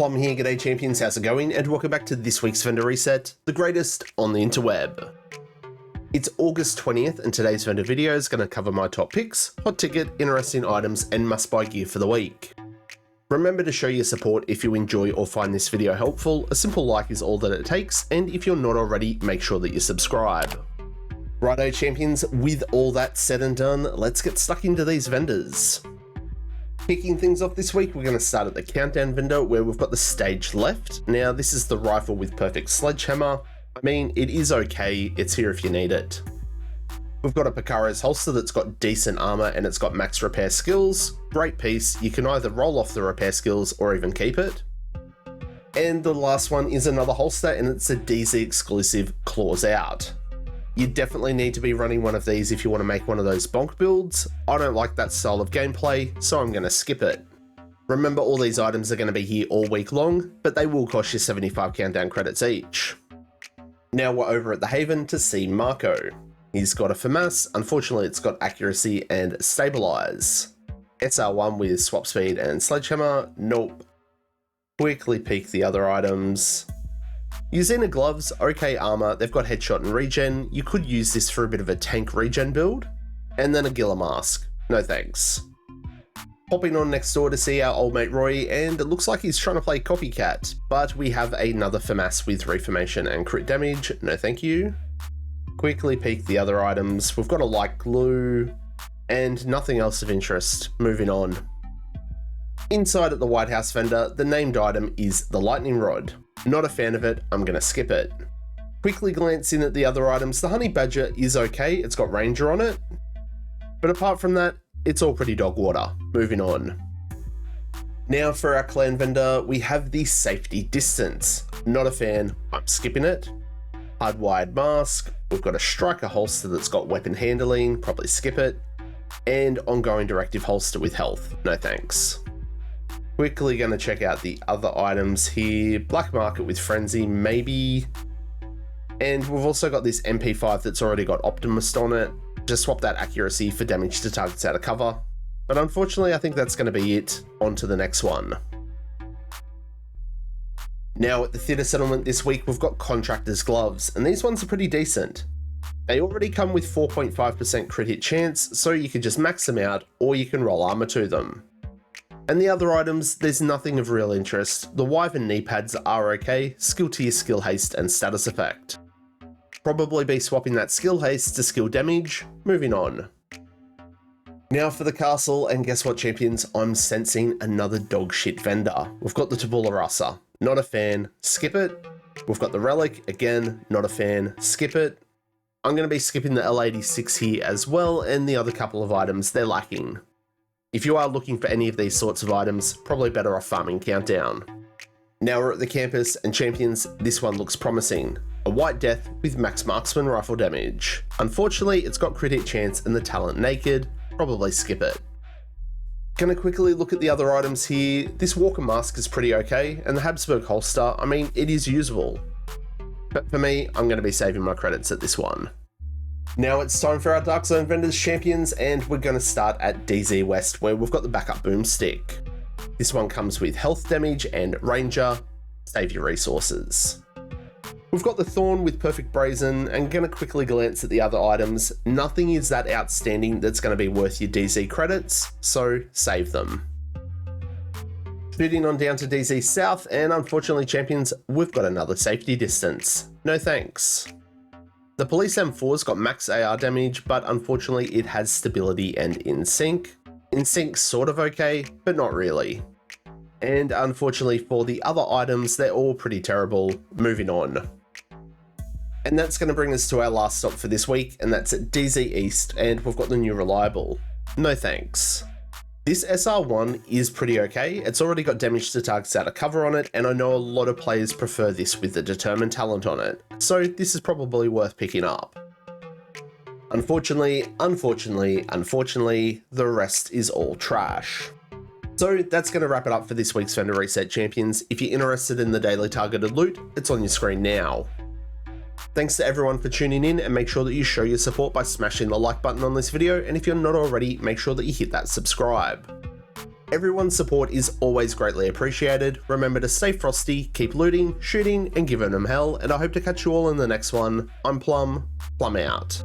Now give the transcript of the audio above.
Plum here, g'day champions, how's it going? And welcome back to this week's vendor reset, the greatest on the interweb. It's August 20th and today's vendor video is going to cover my top picks, hot ticket, interesting items, and must buy gear for the week. Remember to show your support if you enjoy or find this video helpful. A simple like is all that it takes, and if you're not already, make sure that you subscribe. Righto champions, with all that said and done, let's get stuck into these vendors. Kicking things off this week, we're going to start at the countdown vendor where we've got the stage left. Now this is the rifle with perfect sledgehammer. I mean, it is okay, it's here if you need it. We've got a Picaro's holster that's got decent armor and it's got max repair skills. Great piece, you can either roll off the repair skills or even keep it. And the last one is another holster and it's a DZ exclusive Claws Out. You definitely need to be running one of these if you want to make one of those bonk builds. I don't like that style of gameplay, so I'm going to skip it. Remember, all these items are going to be here all week long, but they will cost you 75 countdown credits each. Now we're over at the Haven to see Marco. He's got a FAMAS, unfortunately it's got accuracy and stabilize. SR1 with swap speed and sledgehammer, nope. Quickly peek the other items. Using gloves, okay armor, they've got headshot and regen. You could use this for a bit of a tank regen build. And then a Gila mask, no thanks. Popping on next door to see our old mate Roy, and it looks like he's trying to play copycat, but we have another FAMAS with reformation and crit damage, no thank you. Quickly peek the other items, we've got a light glue, and nothing else of interest, moving on. Inside at the White House vendor, the named item is the lightning rod. Not a fan of it, I'm gonna skip it. Quickly glancing at the other items, the honey badger is okay, it's got ranger on it. But apart from that, it's all pretty dog water. Moving on. Now for our clan vendor, we have the safety distance. Not a fan, I'm skipping it. Hardwired mask, we've got a striker holster that's got weapon handling, probably skip it. And ongoing directive holster with health, no thanks. Quickly gonna check out the other items here. Black market with frenzy, maybe. And we've also got this MP5 that's already got optimist on it. Just swap that accuracy for damage to targets out of cover. But unfortunately, I think that's gonna be it. On to the next one. Now at the theatre settlement this week, we've got contractor's gloves, and these ones are pretty decent. They already come with 4.5% crit hit chance, so you can just max them out, or you can roll armor to them. And the other items, there's nothing of real interest. The Wyvern knee pads are okay, skill tier, skill haste, and status effect. Probably be swapping that skill haste to skill damage, moving on. Now for the castle, and guess what champions, I'm sensing another dog shit vendor. We've got the Tabula Rasa, not a fan, skip it. We've got the Relic, again, not a fan, skip it. I'm going to be skipping the L86 here as well, and the other couple of items, they're lacking. If you are looking for any of these sorts of items, probably better off farming Countdown. Now we're at the campus, and champions, this one looks promising. A White Death with max marksman rifle damage. Unfortunately, it's got crit hit chance and the talent naked, probably skip it. Gonna quickly look at the other items here. This Walker mask is pretty okay, and the Habsburg holster, I mean, it is usable. But for me, I'm gonna be saving my credits at this one. Now it's time for our Dark Zone vendors champions, and we're going to start at DZ West where we've got the backup boomstick. This one comes with health damage and ranger, save your resources. We've got the Thorn with perfect brazen, and going to quickly glance at the other items. Nothing is that outstanding that's going to be worth your DZ credits, so save them. Shooting on down to DZ South, and unfortunately champions, we've got another safety distance. No thanks. The Police M4's got max AR damage, but unfortunately it has stability and in sync. In sync sort of okay, but not really. And unfortunately for the other items, they're all pretty terrible. Moving on. And that's going to bring us to our last stop for this week, and that's at DZ East, and we've got the new Reliable. No thanks. This SR1 is pretty okay. It's already got damage to targets out of cover on it, and I know a lot of players prefer this with the determined talent on it, so this is probably worth picking up. Unfortunately, the rest is all trash. So that's going to wrap it up for this week's vendor reset champions. If you're interested in the daily targeted loot, it's on your screen now. Thanks to everyone for tuning in, and make sure that you show your support by smashing the like button on this video, and if you're not already, make sure that you hit that subscribe. Everyone's support is always greatly appreciated. Remember to stay frosty, keep looting, shooting, and giving them hell, and I hope to catch you all in the next one. I'm Plum out.